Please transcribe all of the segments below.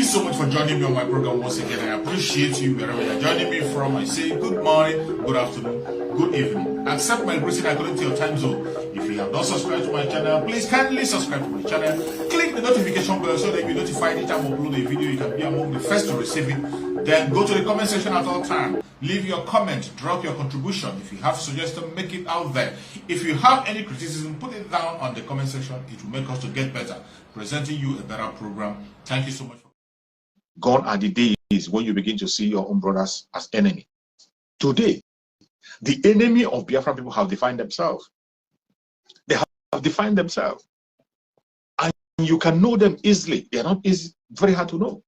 so much for joining me on my program once again. I appreciate you wherever you're joining me from. I say good morning, good afternoon, good evening. Accept my greeting according to your time zone. If you have not subscribed to my channel, please kindly subscribe to my channel. Click the notification bell so that you'll be notified anytime I upload a video. You can be among the first to receive it. Then go to the comment section at all times. Leave your comment, drop your contribution. If you have suggestions, make it out there. If you have any criticism, put it down on the comment section. It will make us to get better, presenting you a better program. Thank you so much. Gone are the days when you begin to see your own brothers as enemy. Today, the enemy of Biafran people have defined themselves. They have defined themselves. And you can know them easily. They are not easy, very hard to know.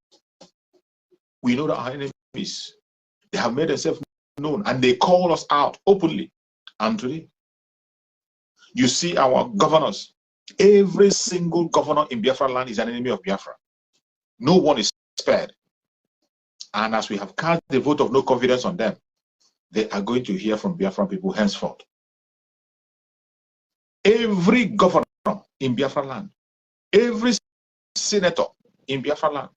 We know that our enemies, they have made themselves known and they call us out openly. And today, you see our governors. Every single governor in Biafra land is an enemy of Biafra. No one is spared. And as we have cast the vote of no confidence on them, they are going to hear from Biafran people henceforth. Every governor in Biafra land, every senator in Biafra land,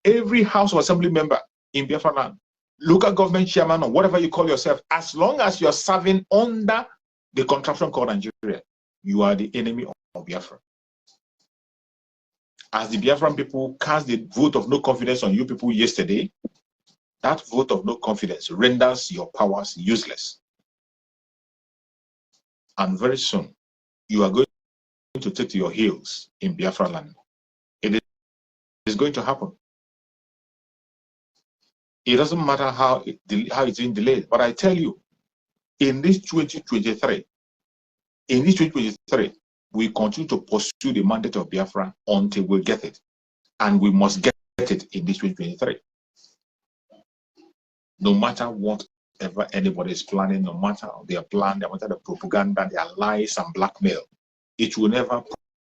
every House of Assembly member in Biafra land, local government chairman or whatever you call yourself, as long as you're serving under the contraption called Nigeria, you are the enemy of Biafra. As the Biafran people cast the vote of no confidence on you people yesterday, that vote of no confidence renders your powers useless. And very soon, you are going to take to your heels in Biafra land. It is going to happen. It doesn't matter how it's been delayed, but I tell you, in this 2023, we continue to pursue the mandate of Biafra until we get it. And we must get it in this 2023. No matter whatever anybody is planning, no matter their plan, no matter the propaganda, their lies and blackmail, it will never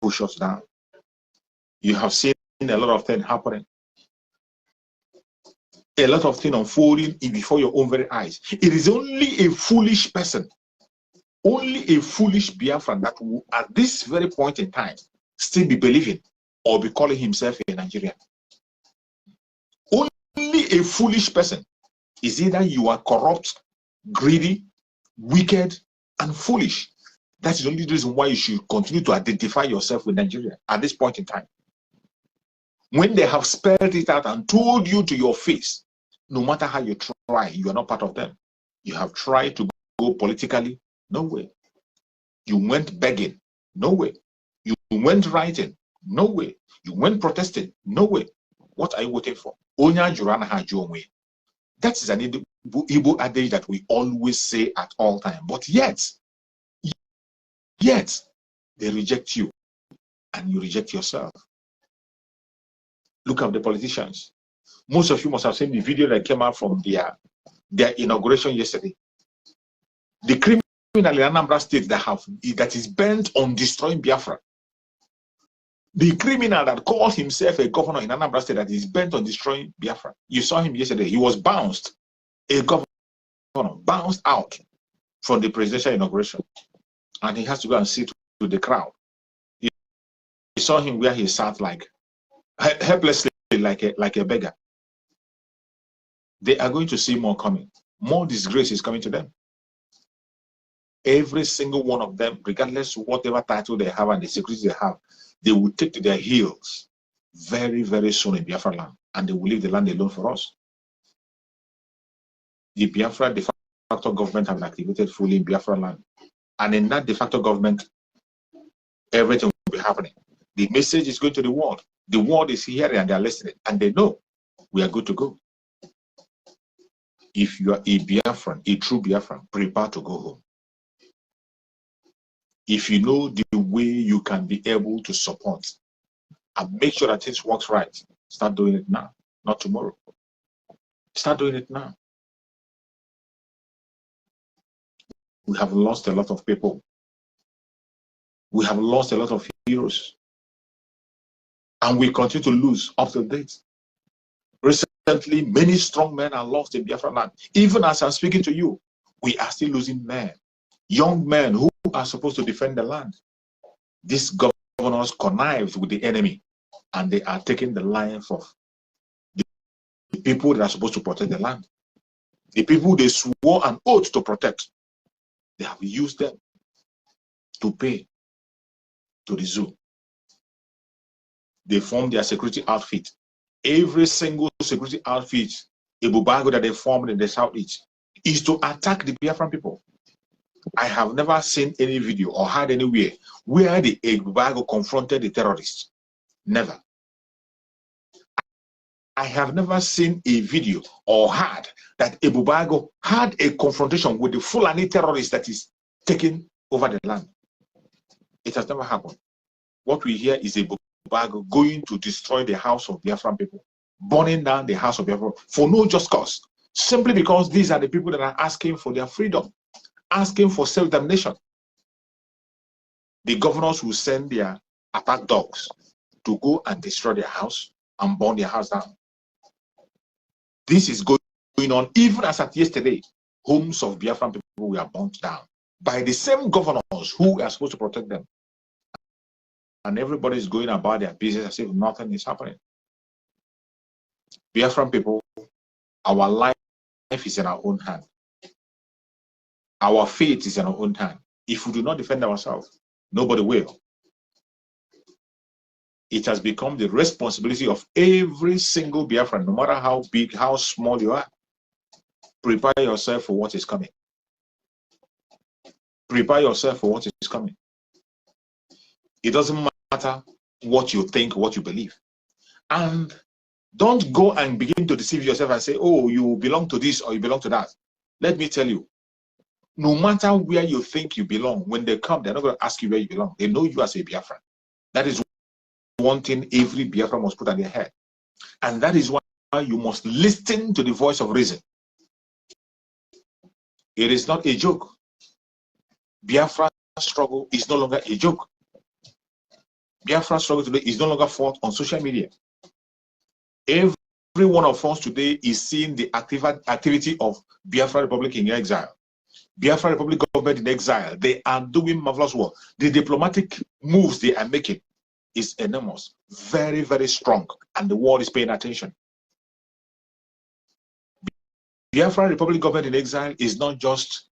push us down. You have seen a lot of things happening. A lot of things unfolding before your own very eyes. It is only a foolish person, only a foolish Biafran that will, at this very point in time, still be believing or be calling himself a Nigerian. Only a foolish person is either you are corrupt, greedy, wicked, and foolish. That is the only reason why you should continue to identify yourself with Nigeria at this point in time. When they have spelled it out and told you to your face, no matter how you try, you are not part of them. You have tried to go politically, no way. You went begging, no way. You went writing, no way. You went protesting, no way. What are you waiting for? That is an Igbo adage that we always say at all times. But yet, they reject you and you reject yourself. Look at the politicians. Most of you must have seen the video that came out from their inauguration yesterday. The criminal in Anambra State that is bent on destroying Biafra. The criminal that calls himself a governor in Anambra State that is bent on destroying Biafra. You saw him yesterday. He was bounced. A governor bounced out from the presidential inauguration. And he has to go and sit with the crowd. You saw him where he sat like helplessly like a beggar. They are going to see more coming. More disgrace is coming to them. Every single one of them, regardless of whatever title they have and the security they have, they will take to their heels very, very soon in Biafra land. And they will leave the land alone for us. The Biafra de facto government have been activated fully in Biafra land. And in that de facto government, everything will be happening. The message is going to the world. The world is hearing and they are listening. And they know we are good to go. If you are a Biafran, a true Biafran, prepare to go home. If you know the way you can be able to support and make sure that things works right, start doing it now, not tomorrow. Start doing it now. We have lost a lot of people. We have lost a lot of heroes. And we continue to lose up to date. Recently, many strong men are lost in Biafra land. Even as I'm speaking to you, we are still losing men. Young men who are supposed to defend the land. These governors connived with the enemy and they are taking the life of people that are supposed to protect the land, the people they swore an oath to protect, they have used them to pay to the zoo. They form their security outfit. Every single security outfit, a bubago that they formed in the southeast, is to attack the Biafran people. I have never seen any video or heard anywhere where the bubago confronted the terrorists. Never. I have never seen a video or heard that Ebubago had a confrontation with the Fulani terrorist that is taking over the land. It has never happened. What we hear is Ebubago going to destroy the house of Biafran people, burning down the house of Biafran for no just cause, simply because these are the people that are asking for their freedom, asking for self-determination. The governors will send their attack dogs to go and destroy their house and burn their house down. This is going on even as at yesterday. Homes of Biafran people were burnt down by the same governors who are supposed to protect them. And everybody is going about their business as if nothing is happening. Biafran people, our life is in our own hand. Our fate is in our own hand. If we do not defend ourselves, nobody will. It has become the responsibility of every single Biafran, no matter how big, how small you are. Prepare yourself for what is coming. Prepare yourself for what is coming. It doesn't matter what you think, what you believe. And don't go and begin to deceive yourself and say, oh, you belong to this or you belong to that. Let me tell you, no matter where you think you belong, when they come, they're not going to ask you where you belong. They know you as a Biafran. That is one thing every Biafran must put on their head. And that is why you must listen to the voice of reason. It is not a joke. Biafra struggle is no longer a joke. Biafra struggle today is no longer fought on social media. Every one of us today is seeing the activity of Biafra Republic in exile. Biafra Republic government in exile. They are doing marvelous work. The diplomatic moves they are making is enormous, very, very strong, and the world is paying attention. Biafra Republic government in exile is not just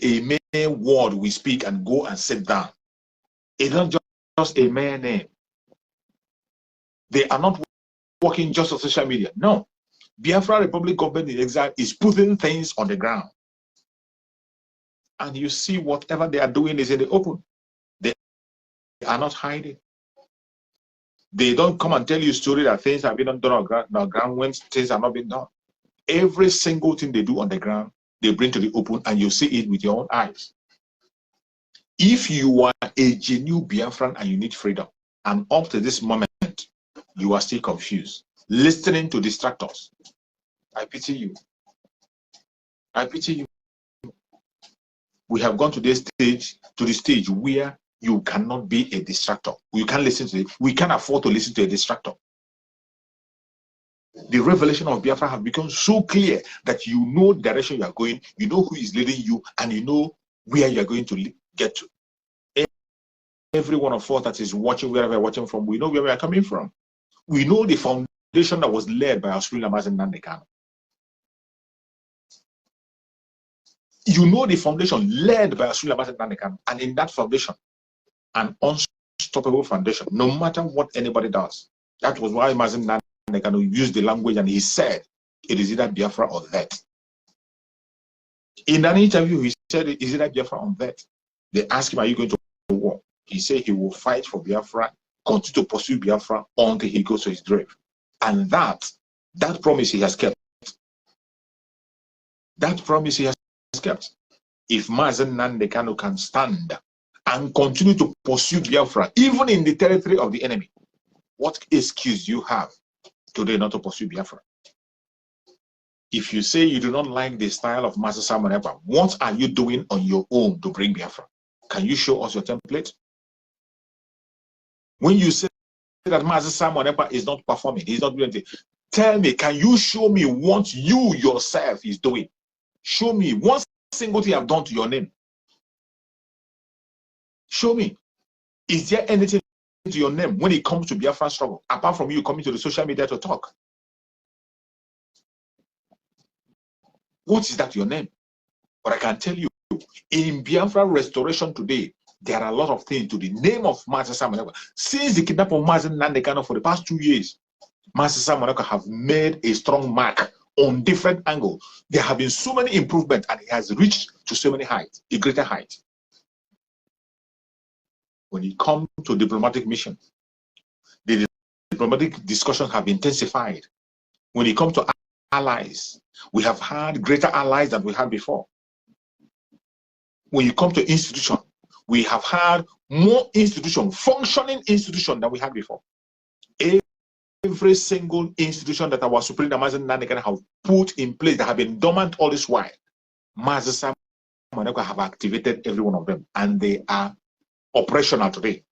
a mere word we speak and go and sit down. It's not just a mere name. They are not working just on social media. No. Biafra Republic government in exile is putting things on the ground. And you see whatever they are doing is in the open. They are not hiding. They don't come and tell you a story that things have been done on the ground when things have not been done. Every single thing they do on the ground, they bring to the open, and you see it with your own eyes. If you are a genuine Biafran and you need freedom, and up to this moment, you are still confused, listening to distractors, I pity you. I pity you. We have gone to the stage where you cannot be a distractor. You can't listen to it. We can't afford to listen to a distractor. The revelation of Biafra have become so clear that you know the direction you are going, you know who is leading you, and you know where you are going to get to. Every one of us that is watching, wherever we're watching from, we know where we are coming from. We know the foundation that was led by our Supreme Mazen Nandekano. You know the foundation led by our Supreme Mazen Nandekano, and in that foundation, an unstoppable foundation, no matter what anybody does. That was why Mazen Nandekano used the language, and he said, it is either Biafra or that. In an interview, he said, is either Biafra or that. They asked him, are you going to war? He said he will fight for Biafra, continue to pursue Biafra until he goes to his grave. And that promise he has kept. That promise he has kept. If Mazen Nandekano can stand and continue to pursue Biafra, even in the territory of the enemy, what excuse you have today not to pursue Biafra? If you say you do not like the style of Master Simon Ekpa, what are you doing on your own to bring Biafra? Can you show us your template? When you say that Master Simon Ekpa is not performing, he's not doing anything, tell me, can you show me what you yourself is doing? Show me one single thing I've done to your name. Show me. Is there anything to your name when it comes to Biafra struggle, apart from you coming to the social media to talk? What is that your name? But I can tell you, in Biafra restoration today, there are a lot of things to the name of Master Simon Ekpa. Since the kidnapping of Master Nnamdi Kanu for the past 2 years, Master Simon Ekpa have made a strong mark on different angles. There have been so many improvements, and he has reached to so many heights, a greater height. When it comes to diplomatic mission, the diplomatic discussions have intensified. When it comes to allies, we have had greater allies than we had before. When you come to institution, we have had more institution, functioning institution than we had before. Every single institution that our Supreme Master Nnamdi Kanu have put in place that have been dormant all this while, Master Simon Ekpa have activated every one of them, and they are operational today.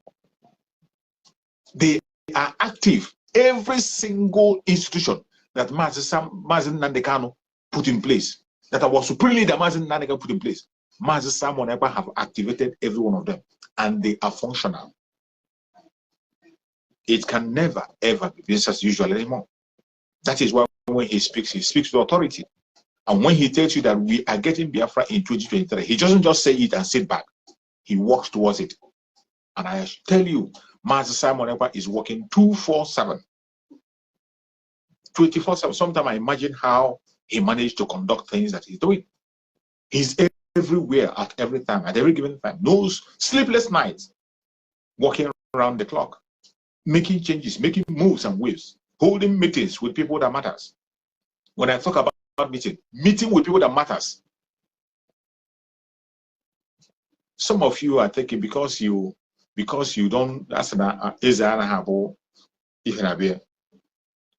They are active. Every single institution that Master Nnamdi Kanu put in place, that our Supreme Leader Master Nnamdi Kanu put in place, Master Simon Ekpa have activated every one of them, and they are functional. It can never, ever be business as usual anymore. That is why when he speaks with authority. And when he tells you that we are getting Biafra in 2023, he doesn't just say it and sit back. He walks towards it. And I tell you, Master Simon Ekpa is working 24/7. 24/7. Sometimes I imagine how he managed to conduct things that he's doing. He's everywhere at every time, at every given time. No sleepless nights, walking around the clock, making changes, making moves and waves, holding meetings with people that matters. When I talk about meeting with people that matters, some of you are thinking because you don't, that's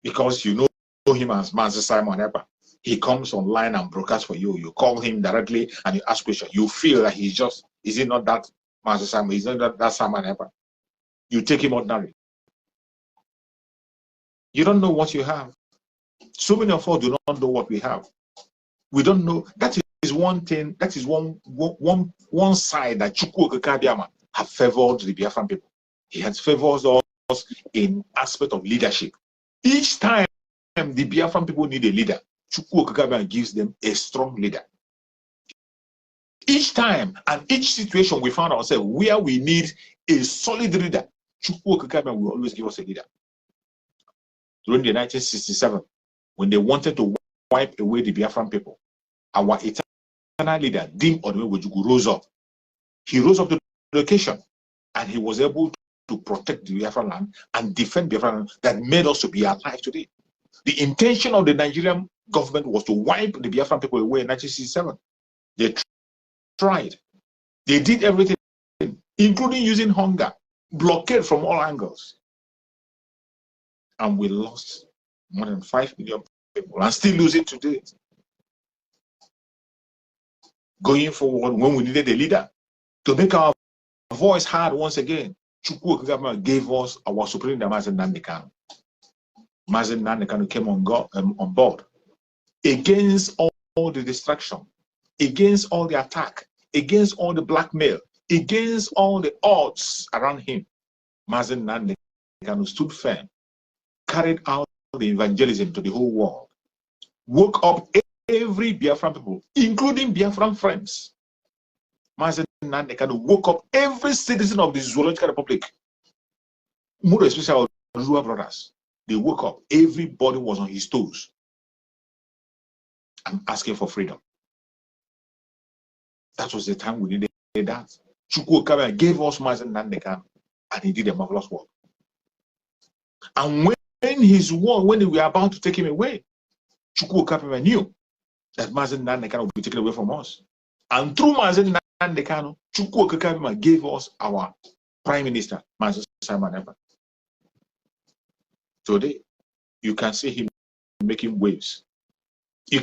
because you know him as Master Simon Ekpa. He comes online and broadcasts for you. You call him directly and you ask questions. You feel that he's just, is it not that Master Simon? Is it not that Simon Ekpa? You take him ordinary. You don't know what you have. So many of us do not know what we have. We don't know. That is one thing. That is one side that Chukwu Okeke have favored the Biafran people. He has favored us in aspect of leadership. Each time the Biafran people need a leader, Chukwu Okeke gives them a strong leader. Each time and each situation we found ourselves where we need a solid leader, Chukwu Okeke will always give us a leader. During the 1967, when they wanted to wipe away the Biafran people, our eternal leader, Dim Odumegojugu, rose up. He rose up to the occasion, and he was able to protect the Biafran land and defend Biafran land that made us to be alive today. The intention of the Nigerian government was to wipe the Biafran people away in 1967. They tried. They did everything, including using hunger, blockade from all angles. And we lost more than 5 million people and still losing today. Going forward, when we needed a leader to make our voice heard once again, Chukwu Okeke gave us our Supreme Leader, Master Nnamdi Kanu. Master Nnamdi Kanu came on board against all the distraction, against all the attack, against all the blackmail, against all the odds around him. Master Nnamdi Kanu stood firm, carried out the evangelism to the whole world, woke up every Biafran people, including Biafran friends. Master Nnamdi Kanu woke up every citizen of the Zoological Republic, more especially our rural brothers. They woke up, everybody was on his toes and asking for freedom. That was the time we needed that. Chukwu Okeke gave us Master Nnamdi Kanu, and he did a marvelous work. And when we were about to take him away, Chukwu Okeke knew that Master Nnamdi Kanu would be taken away from us. And through Master Nnamdi Kanu, Chukwu Okeke gave us our Prime Minister, Master Simon Ekpa. Today, you can see him making waves. You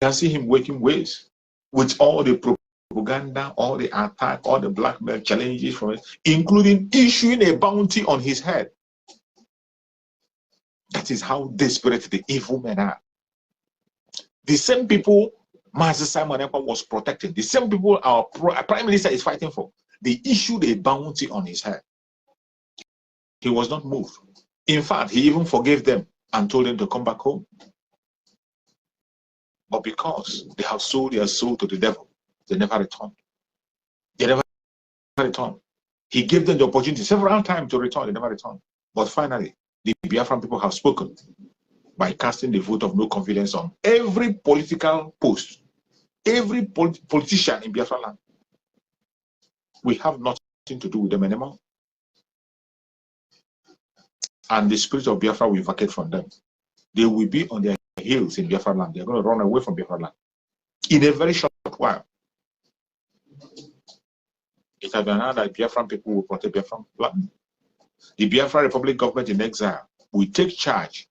can see him making waves with all the propaganda, all the attack, all the blackmail challenges from it, including issuing a bounty on his head. That is how desperate the evil men are. The same people Master Simon Ekpa was protecting, the same people our Prime Minister is fighting for, they issued a bounty on his head. He was not moved. In fact, he even forgave them and told them to come back home. But because they have sold their soul to the devil, they never returned. They never returned. He gave them the opportunity several times to return. They never returned. But finally, the Biafran people have spoken by casting the vote of no confidence on every political post, every politician in Biafran land. We have nothing to do with them anymore. And the spirit of Biafra will vacate from them. They will be on their heels in Biafra land. They're going to run away from Biafra land in a very short while. It has been announced that Biafran people will protect Biafran land. The Biafra Republic government in exile will take charge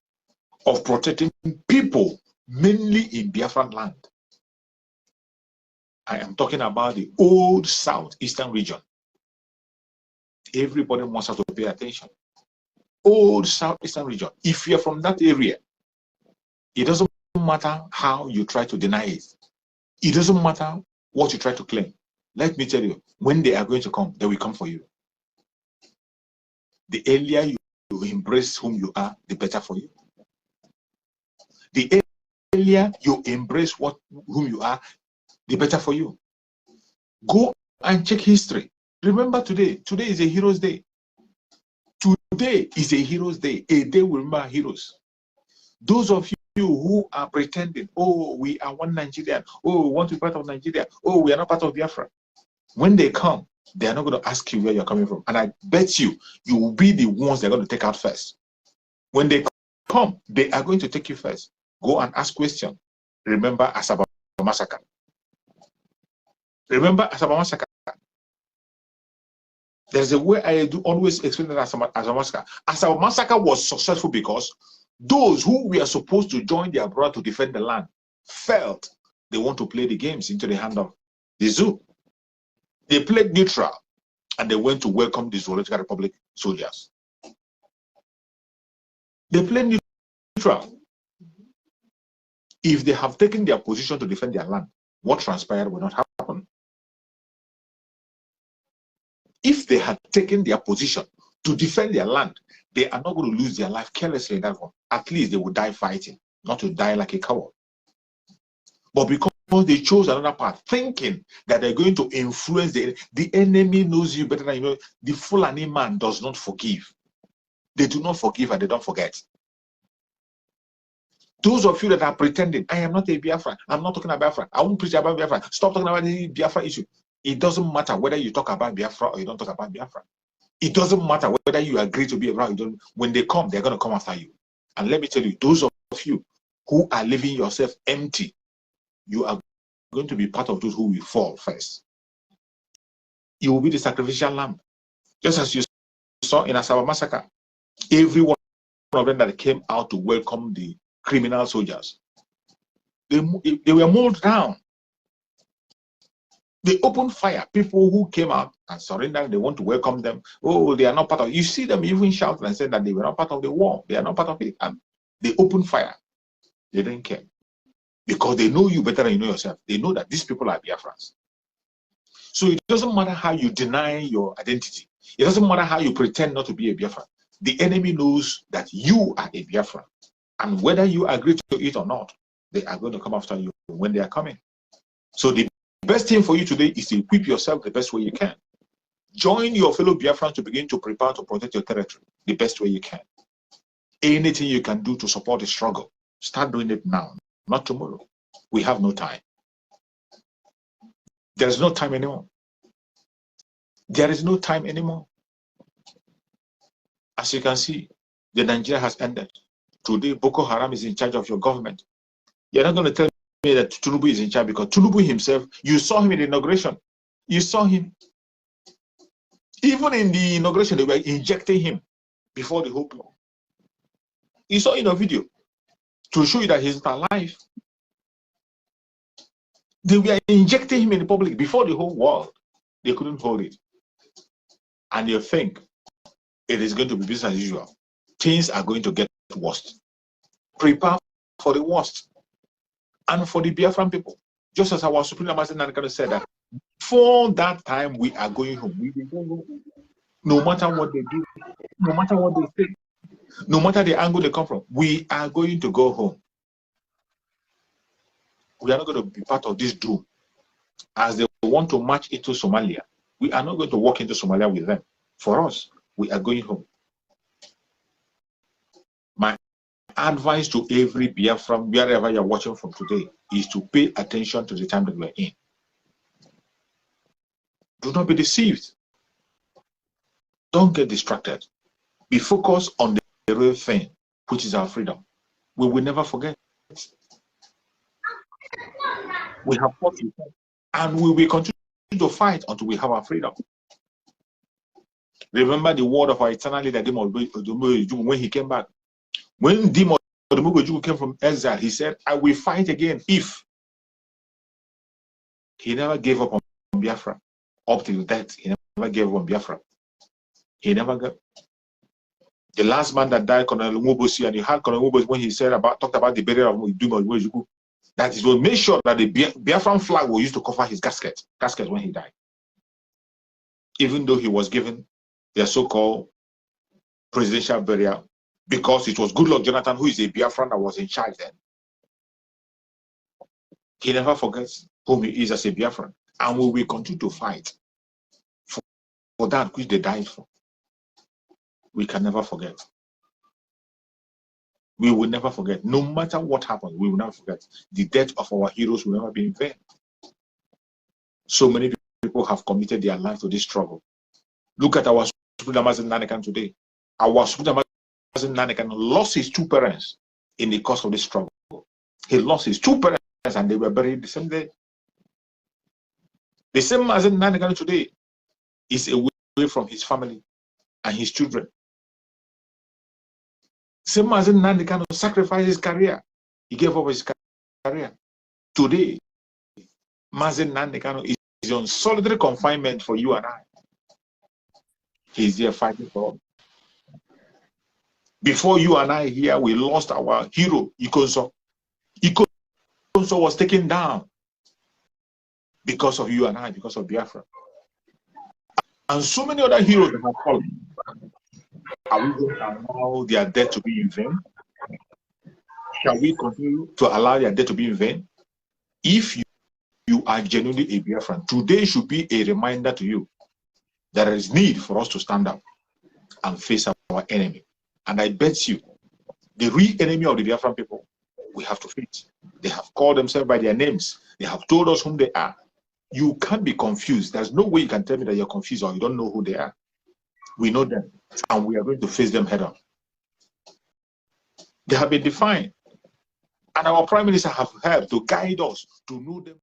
of protecting people, mainly in Biafran land. I am talking about the old southeastern region. Everybody wants us to pay attention. Old southeastern region. If you're from that area, it doesn't matter how you try to deny it. It doesn't matter what you try to claim. Let me tell you, when they are going to come, they will come for you. The earlier you embrace whom you are, the better for you. The earlier you embrace whom you are, the better for you. Go and check history. Remember today. Today is a hero's day. Today is a hero's day. A day we remember heroes. Those of you who are pretending, oh, we are one Nigerian. Oh, we want to be part of Nigeria. Oh, we are not part of Biafra. When they come, they are not going to ask you where you're coming from. And I bet you will be the ones they're going to take out first. When they come, they are going to take you first. Go and ask questions. Remember Asaba massacre. Remember Asaba massacre. There's a way I do always explain that as a massacre. Asaba massacre was successful because those who were supposed to join their brother to defend the land felt they want to play the games into the hand of the zoo. They played neutral and they went to welcome the Zoological Republic soldiers. They played neutral. If they have taken their position to defend their land, what transpired will not happen. If they had taken their position to defend their land, they are not going to lose their life carelessly in that one. At least they will die fighting, not to die like a coward. But because they chose another path, thinking that they're going to influence the enemy knows you better than you know. The Fulani man does not forgive. They do not forgive and they don't forget. Those of you that are pretending, I am not a Biafra, I'm not talking about Biafra, I won't preach about Biafra, stop talking about the Biafra issue. It doesn't matter whether you talk about Biafra or you don't talk about Biafra. It doesn't matter whether you agree to be around. When they come, they're going to come after you. And let me tell you, those of you who are leaving yourself empty, you are going to be part of those who will fall first. You will be the sacrificial lamb. Just as you saw in Asaba massacre, every one of them that came out to welcome the criminal soldiers, they were mowed down. They opened fire. People who came out and surrendered, they want to welcome them. Oh, they are not part of it. You see them even shouting and saying that they were not part of the war. They are not part of it. And they opened fire. They didn't care. Because they know you better than you know yourself. They know that these people are Biafrans. So it doesn't matter how you deny your identity. It doesn't matter how you pretend not to be a Biafran. The enemy knows that you are a Biafran. And whether you agree to it or not, they are going to come after you when they are coming. So the best thing for you today is to equip yourself the best way you can. Join your fellow Biafrans to begin to prepare to protect your territory the best way you can. Anything you can do to support the struggle, start doing it now, not tomorrow. We have no time. There is no time anymore. There is no time anymore. As you can see, the Nigeria has ended. Today, Boko Haram is in charge of your government. You're not going to tell me that Tinubu is in charge, because Tinubu himself, you saw him in the inauguration. You saw him. Even in the inauguration, they were injecting him before the whole people. You saw in a video to show you that he's not alive. They were injecting him in the public before the whole world. They couldn't hold it. And you think it is going to be business as usual. Things are going to get worse. Prepare for the worst. And for the Biafran people, just as our Supreme Master Nankana said that for that time we are going home. We will go home. No matter what they do, no matter what they say, no matter the angle they come from, we are going to go home. We are not going to be part of this doom. As they want to march into Somalia, we are not going to walk into Somalia with them. For us, we are going home. My advice to every Biafran, wherever you're watching from today, is to pay attention to the time that we're in. Do not be deceived. Don't get distracted. Be focused on the real thing, which is our freedom. We will never forget. We have fought before, and we will continue to fight until we have our freedom. Remember the word of our eternal leader, when he came back. When Dimo came from exile, he said, I will fight again if. He never gave up on Biafra. Up till death, he never gave up on Biafra. He never gave. The last man that died, Colonel Umubosi, and you had Colonel Umubosi when he talked about the burial of Dimo, that is will make sure that the Biafran flag was used to cover his casket when he died. Even though he was given their so-called presidential burial, because it was Goodluck Jonathan, who is a Biafran, that was in charge then. He never forgets whom he is as a Biafran. And we will continue to fight for that which they died for. We can never forget. We will never forget. No matter what happens, we will never forget. The death of our heroes will never be in vain. So many people have committed their life to this struggle. Look at our Supreme Amazon Nanikan today. Our Supreme Amazon Nanikan lost his two parents in the course of this struggle. He lost his two parents and they were buried the same day. The same Amazon Nanikan today is away from his family and his children. Same Amazon Nanikan sacrificed his career. He gave up his career. Today, Mazen Nandekano is on solitary confinement for you and I. He's there fighting for us. Before you and I here, we lost our hero, Ikonso. Ikonso was taken down because of you and I, because of Biafra. And so many other heroes that have fallen. Are we going to allow their death to be in vain? Shall we continue to allow their death to be in vain? If you are genuinely a Biafran, today should be a reminder to you that there is need for us to stand up and face our enemy. And I bet you, the real enemy of the Biafran people, we have to face. They have called themselves by their names. They have told us whom they are. You can't be confused. There's no way you can tell me that you're confused or you don't know who they are. We know them, and we are going to face them head on. They have been defined, and our Prime Minister have helped to guide us to know them.